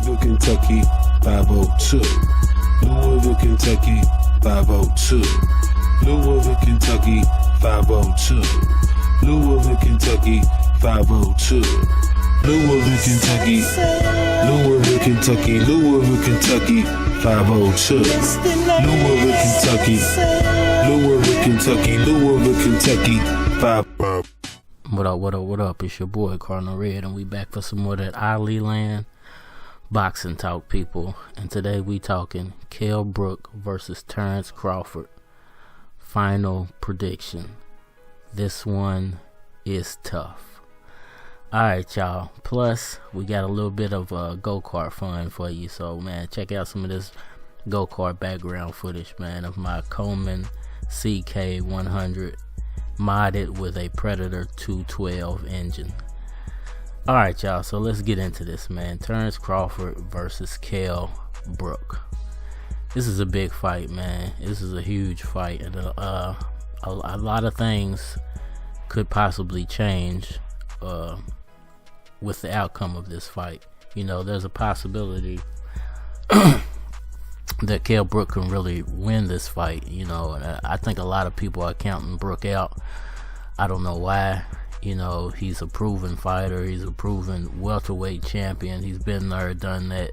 Louisville, Kentucky, 502. Louisville, Kentucky, 502. Louisville, Kentucky, 502. Louisville, Kentucky, 502. Louisville, Kentucky, Louisville, Kentucky, Louisville, Kentucky, 502. Louisville, Kentucky, Louisville, Kentucky, Louisville, Kentucky, 502. What up? It's your boy Cardinal Red, and we back for some more of that Ali Land boxing talk, people. And today we talking Kell Brook versus Terence Crawford. Final prediction. This one is tough. Alright, y'all. Plus, we got a little bit of go-kart fun for you. So, man, check out some of this go-kart background footage, man, of my Coleman CK100 modded with a Predator 212 engine. Alright, y'all, so let's get into this, man. Terence Crawford versus Kell Brook. This is a big fight, man. This is a huge fight, and a lot of things could possibly change with the outcome of this fight. You know, there's a possibility that Kell Brook can really win this fight, you know, and I think a lot of people are counting Brook out. I don't know why. You know, he's a proven fighter. He's a proven welterweight champion. He's been there, done that,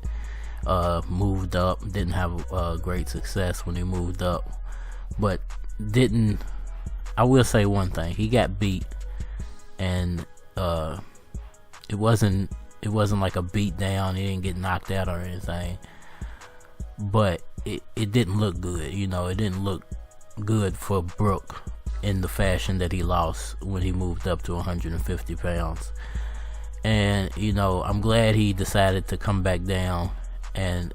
moved up, didn't have great success when he moved up, but I will say one thing, he got beat, and it wasn't like a beat down. He didn't get knocked out or anything, but it didn't look good. You know, it didn't look good for Brook in the fashion that he lost when he moved up to 150 pounds. And, you know, I'm glad he decided to come back down and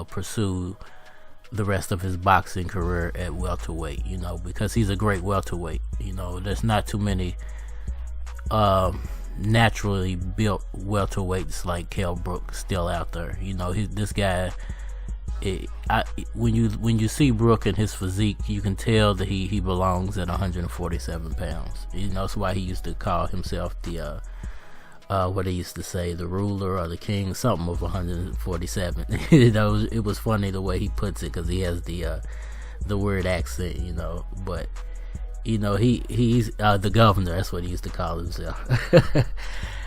pursue the rest of his boxing career at welterweight, you know, because he's a great welterweight. You know, there's not too many naturally built welterweights like Kell Brook still out there. You know, this guy, when you see Brook and his physique, you can tell that he belongs at 147 pounds. You know, that's why he used to call himself the what they used to say, the ruler or the king, something of 147. You know, it was funny the way he puts it, because he has the weird accent, you know. But you know, he's the governor. That's what he used to call himself.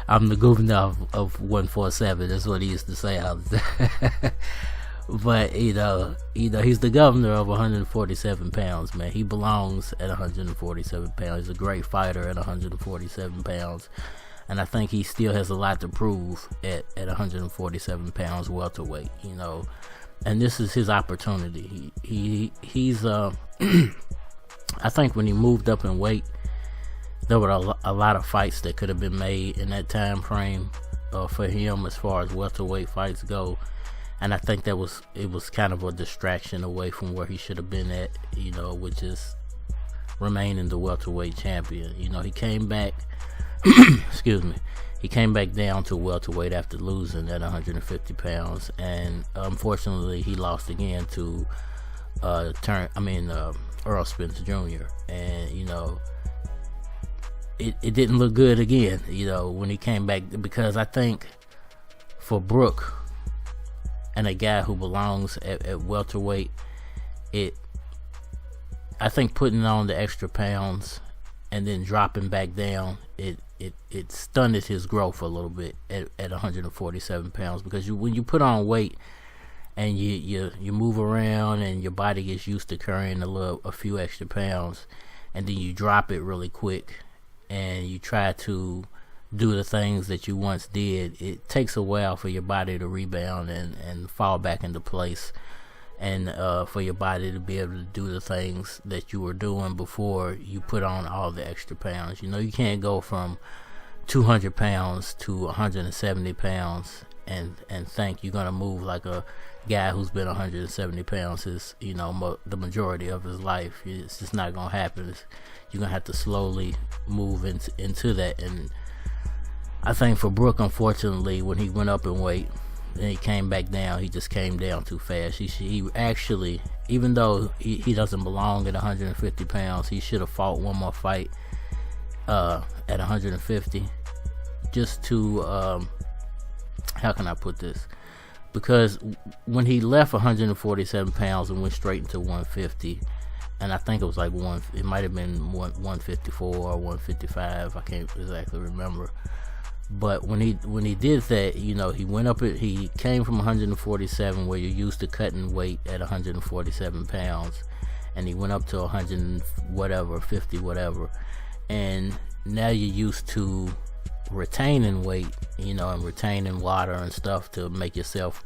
I'm the governor of 147. That's what he used to say all the time. But you know, he's the governor of 147 pounds, man. He belongs at 147 pounds. He's a great fighter at 147 pounds. And I think he still has a lot to prove at 147 pounds welterweight, you know. And this is his opportunity. He's I think when he moved up in weight, there were a lot of fights that could have been made in that time frame for him as far as welterweight fights go. And I think it was kind of a distraction away from where he should have been at, you know, which is remaining the welterweight champion. You know, he came back, excuse me, he came back down to welterweight after losing at 150 pounds, and unfortunately he lost again to Earl Spence Jr. And you know, it didn't look good again, you know, when he came back, because I think for Brook and a guy who belongs at welterweight, I think putting on the extra pounds and then dropping back down, it stunted his growth a little bit at 147 pounds, because when you put on weight and you move around and your body gets used to carrying a few extra pounds, and then you drop it really quick and you try to do the things that you once did, it takes a while for your body to rebound and fall back into place, and for your body to be able to do the things that you were doing before you put on all the extra pounds. You know, you can't go from 200 pounds to 170 pounds and think you're gonna move like a guy who's been 170 pounds the majority of his life. It's just not gonna happen. You're gonna have to slowly move into that. And I think for Brook, unfortunately, when he went up in weight and he came back down, he just came down too fast. He actually, even though he doesn't belong at 150 pounds, he should have fought one more fight at 150, just to how can I put this? because when he left 147 pounds and went straight into 150, and I think it was like it might have been 154 or 155. I can't exactly remember. But when he did that, you know, he went up. He came from 147, where you're used to cutting weight at 147 pounds, and he went up to 100 whatever, 50 whatever, and now you're used to retaining weight, you know, and retaining water and stuff to make yourself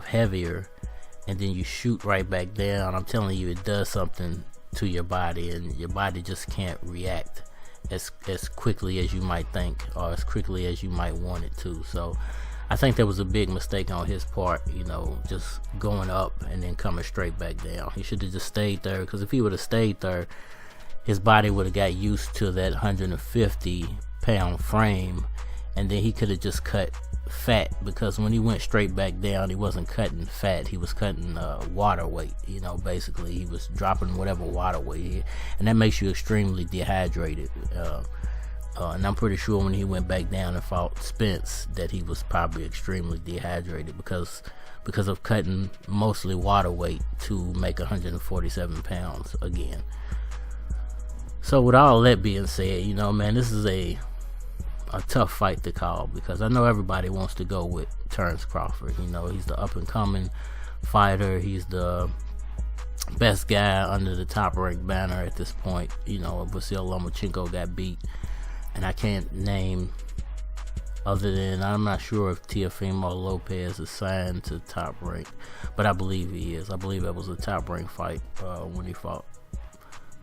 heavier, and then you shoot right back down. I'm telling you, it does something to your body, and your body just can't react as quickly as you might think, or as quickly as you might want it to. So I think that was a big mistake on his part, you know, just going up and then coming straight back down. He should have just stayed there, because if he would have stayed there, his body would have got used to that 150 pound frame, and then he could have just cut fat, because when he went straight back down, he wasn't cutting fat, he was cutting water weight. You know, basically he was dropping whatever water weight, and that makes you extremely dehydrated. And I'm pretty sure when he went back down and fought Spence, that he was probably extremely dehydrated because of cutting mostly water weight to make 147 pounds again. So with all that being said, you know, man, this is a tough fight to call, because I know everybody wants to go with Terence Crawford. You know, he's the up and coming fighter. He's the best guy under the top ranked banner at this point. You know, Vasyl Lomachenko got beat, and I can't name, other than I'm not sure if Teofimo Lopez is signed to top rank, but I believe he is. I believe that was a top ranked fight when he fought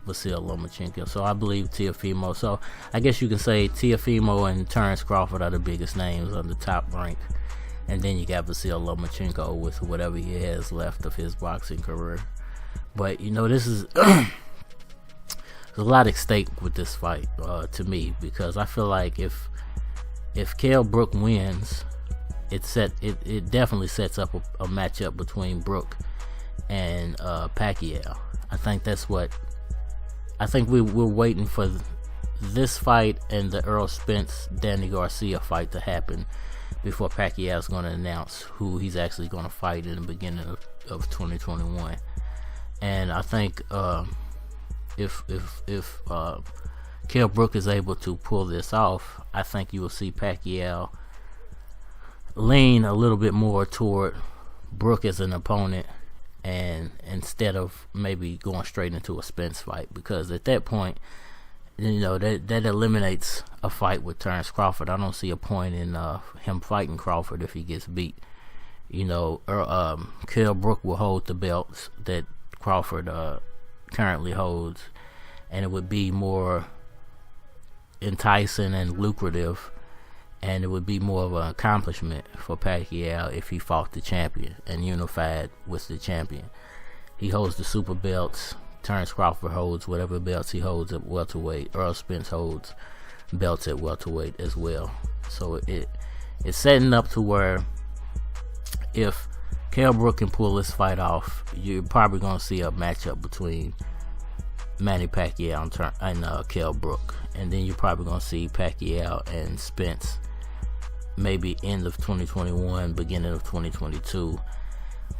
Vasyl Lomachenko. So I believe Teofimo. So I guess you can say Teofimo and Terence Crawford are the biggest names on the top rank, and then you got Vasyl Lomachenko with whatever he has left of his boxing career. But you know, this is there's a lot at stake with this fight to me, because I feel like if Kell Brook wins, it definitely sets up a matchup between Brook and Pacquiao. I think we're waiting for this fight and the Errol Spence Danny Garcia fight to happen before Pacquiao's going to announce who he's actually going to fight in the beginning of 2021. And I think if Kell Brook is able to pull this off, I think you will see Pacquiao lean a little bit more toward Brook as an opponent, and instead of maybe going straight into a Spence fight, because at that point, you know, that eliminates a fight with Terence Crawford. I don't see a point in him fighting Crawford if he gets beat. You know, Kell Brook will hold the belts that Crawford currently holds, and it would be more enticing and lucrative, and it would be more of an accomplishment for Pacquiao if he fought the champion and unified with the champion. He holds the super belts. Terence Crawford holds whatever belts he holds at welterweight. Errol Spence holds belts at welterweight as well. So it's setting up to where if Kell Brook can pull this fight off, you're probably going to see a matchup between Manny Pacquiao and Kell Brook. And then you're probably going to see Pacquiao and Spence maybe end of 2021, beginning of 2022.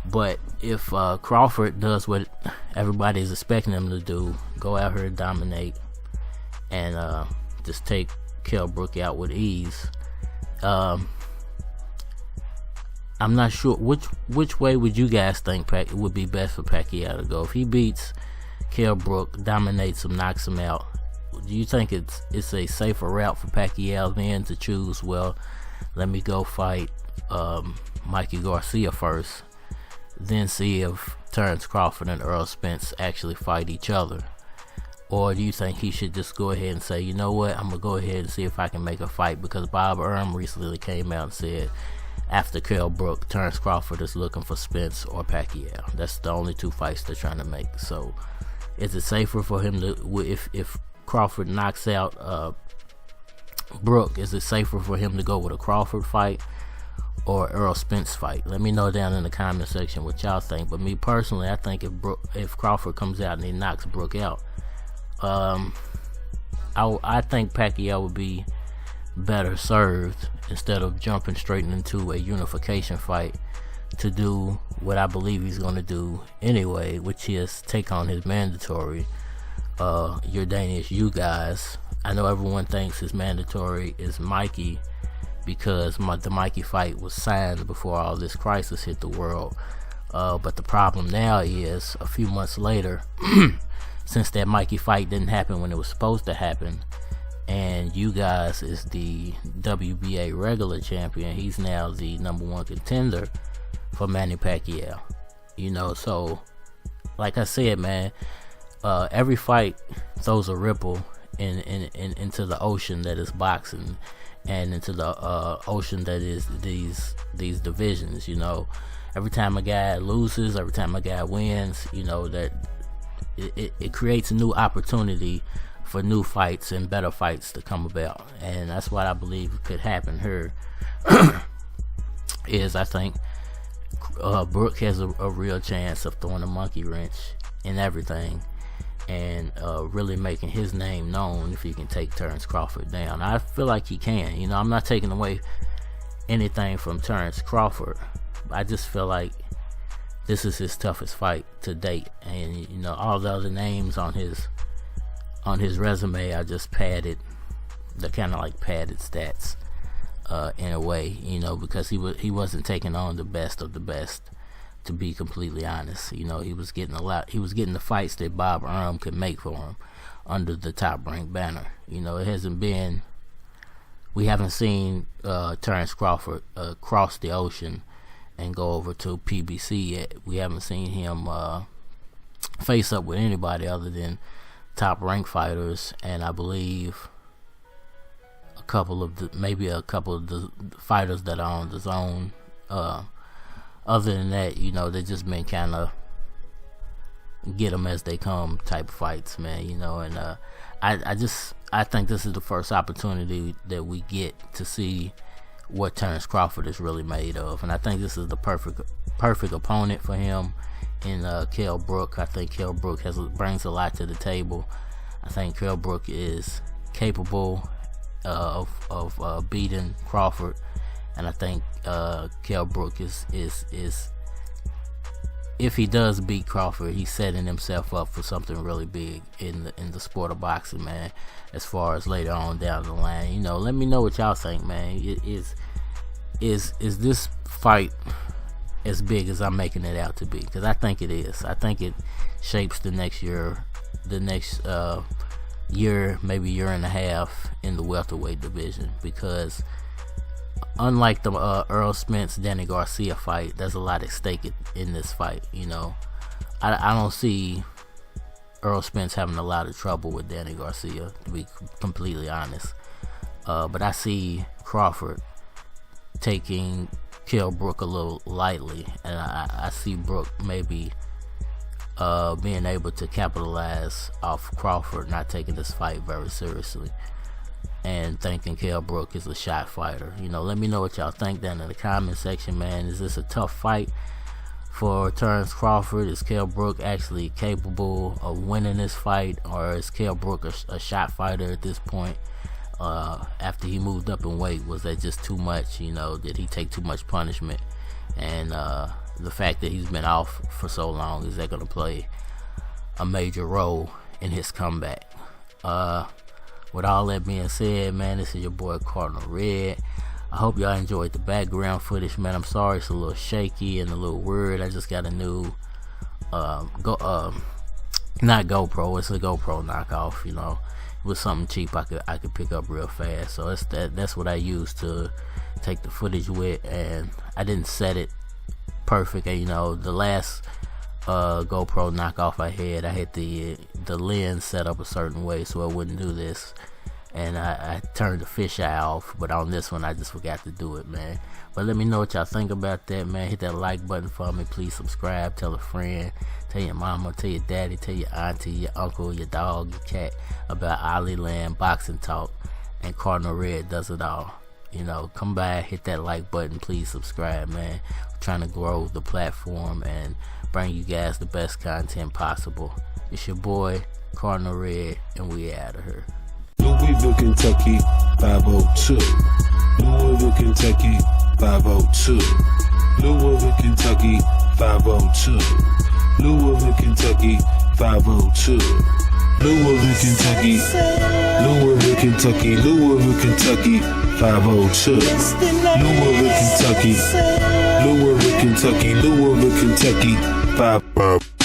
But if Crawford does what everybody's expecting him to do, go out here and dominate, and just take Kell Brook out with ease, I'm not sure which way would you guys think it would be best for Pacquiao to go. If he beats Kell Brook, dominates him, knocks him out, do you think it's a safer route for Pacquiao then to choose, well, let me go fight Mikey Garcia first, then see if Terence Crawford and Errol Spence actually fight each other? Or do you think he should just go ahead and say, you know what, I'm going to go ahead and see if I can make a fight? Because Bob Arum recently came out and said, after Kell Brook, Terence Crawford is looking for Spence or Pacquiao. That's the only two fights they're trying to make. So is it safer for him to, if Crawford knocks out Brook, is it safer for him to go with a Crawford fight or Errol Spence fight? Let me know down in the comment section what y'all think. But me personally, I think if Crawford comes out and he knocks Brook out, I think Pacquiao would be better served, instead of jumping straight into a unification fight, to do what I believe he's going to do anyway, which is take on his mandatory, Jordanius you guys. I know everyone thinks his mandatory is Mikey, because the Mikey fight was signed before all this crisis hit the world. But the problem now is, a few months later, since that Mikey fight didn't happen when it was supposed to happen, and you guys is the WBA regular champion, he's now the #1 contender for Manny Pacquiao. So like I said, man, every fight throws a ripple into the ocean that is boxing, and into the ocean that is these divisions. Every time a guy loses, every time a guy wins, that it creates a new opportunity for new fights and better fights to come about. And that's what I believe could happen here. I think Brook has a real chance of throwing a monkey wrench in everything, and really making his name known if he can take Terence Crawford down. I feel like he can. I'm not taking away anything from Terence Crawford. I just feel like this is his toughest fight to date, and all the other names on his resume are just padded. They're kind of like padded stats in a way, because he wasn't taking on the best of the best. To be completely honest, he was getting the fights that Bob Arum could make for him under the Top Rank banner. We haven't seen Terence Crawford cross the ocean and go over to PBC yet. We haven't seen him face up with anybody other than Top Rank fighters, and I believe a couple of the fighters that are on the zone. Other than that, they've just been kind of get them as they come type of fights, man. And I think this is the first opportunity that we get to see what Terence Crawford is really made of, and I think this is the perfect opponent for him in Kell Brook. I think Kell Brook brings a lot to the table. I think Kell Brook is capable of beating Crawford. And I think Kell Brook is if he does beat Crawford, he's setting himself up for something really big in the sport of boxing, man. As far as later on down the line, let me know what y'all think, man. Is this fight as big as I'm making it out to be? Because I think it is. I think it shapes the next year, maybe year and a half in the welterweight division, because unlike the Errol Spence Danny Garcia fight, there's a lot at stake in this fight. I don't see Errol Spence having a lot of trouble with Danny Garcia, to be completely honest. But I see Crawford taking Kell Brook a little lightly, and I see Brook maybe being able to capitalize off Crawford not taking this fight very seriously, and thinking Kell Brook is a shot fighter. Let me know what y'all think down in the comment section, man. Is this a tough fight for Terence Crawford? Is Kell Brook actually capable of winning this fight, or is Kell Brook a shot fighter at this point? After he moved up in weight, was that just too much? Did he take too much punishment? And the fact that he's been off for so long, is that going to play a major role in his comeback? With all that being said, man, this is your boy Cardinal Red. I hope y'all enjoyed the background footage, man. I'm sorry it's a little shaky and a little weird. I just got a new not GoPro, it's a GoPro knockoff. It was something cheap I could pick up real fast, so that's what I used to take the footage with, and I didn't set it perfect. The last GoPro knockoff I had the lens set up a certain way so it wouldn't do this, and I turned the fisheye off, but on this one I just forgot to do it, man. But let me know what y'all think about that, man. Hit that like button for me, please subscribe, tell a friend, tell your mama, tell your daddy, tell your auntie, your uncle, your dog, your cat about Ali Land Boxing Talk, and Cardinal Red does it all. Come by, hit that like button, please subscribe, man. We're trying to grow the platform and bring you guys the best content possible. It's your boy Cardinal Red, and we out of here. Louisville, Kentucky, 502. Louisville, Kentucky, 502. Louisville, Kentucky, 502. Louisville, Kentucky, 502. Louisville, Kentucky, Louisville, Kentucky, Louisville, Kentucky, 502. Louisville, Kentucky, Louisville, Kentucky, Louisville, Kentucky, 502.